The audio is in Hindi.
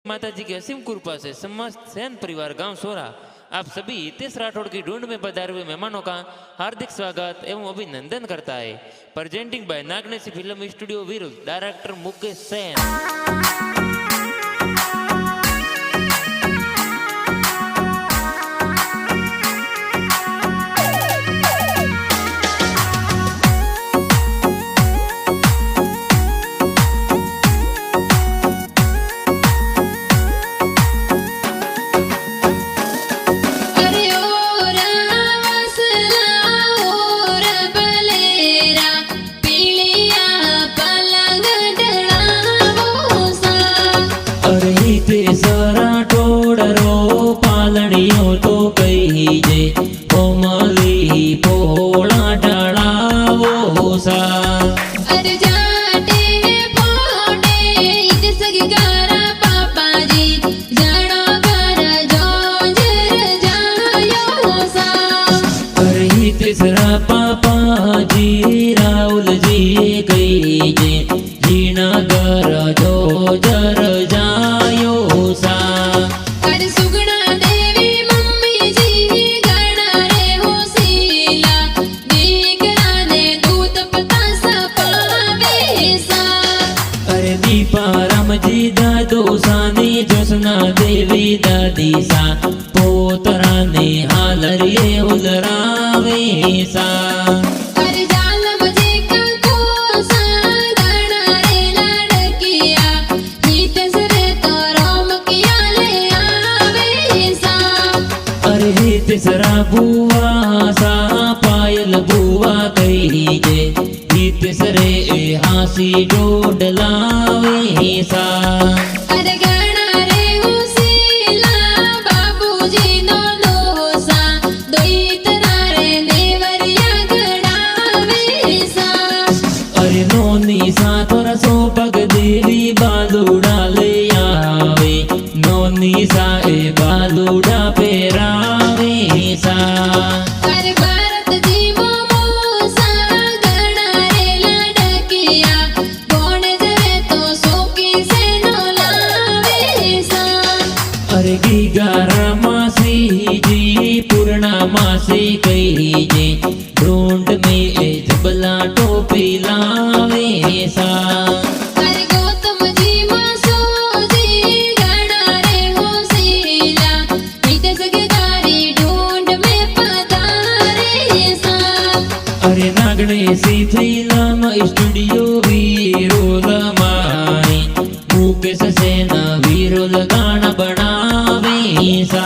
माता जी की असीम कृपा से समस्त सैन परिवार गांव सोरा आप सभी हितेश राठौड़ की ढूंढ में पधारे हुए मेहमानों का हार्दिक स्वागत एवं अभिनंदन करता है। प्रेजेंटिंग बाय नागनेसी फिल्म स्टूडियो विरुद्ध डायरेक्टर मुकेश सैन। पालनियों तो कहीजे कोमली पोला डड़ावो सा अरे जाटे पोटे इत सगगारा पापा जी जड़ो घर जोंजर जायो सा अरे तीसरा पापा जी राहुल जी कहीजे जीना घर जोजर जायो सा दीपाराम जी दादो सानी जोसना देवी दादी सा पोतरा ने हालरिए उलरावे सा अरे जालम जे कंको सा गणा रे लड़किया हित सरे तो राम किया ले आवे सा अरे तीसरा बुआ सा पायल बुआ कहीजे तीसरे हासी डोडलावे सा अरे गणा रे उसीला बाबूजी नो दोसा दोई तना रे देवरिया गड़ावे सा अरे नोनी सा तोरा सो पग देवी बालूड़ा ले आवे नोनी सा ए बालूड़ा पेरावे सा अरे भारत जी मोमोसा गणा रे लड़किया कौन जरे तो सोकी से नो लावे सा अरे गिगारा मासी जी पूर्णा मासी कहीजे ढूंढ में ए जबला टोपी लावे सा अरे गौतम जी मासो जी गणा रे होसीला हित सगगारी ढूंढ में पधारे सा अरे नागनेसी फिल्म स्टूडियो विरोल मानी मुकेश सेन विरोल गाना बनावे सा।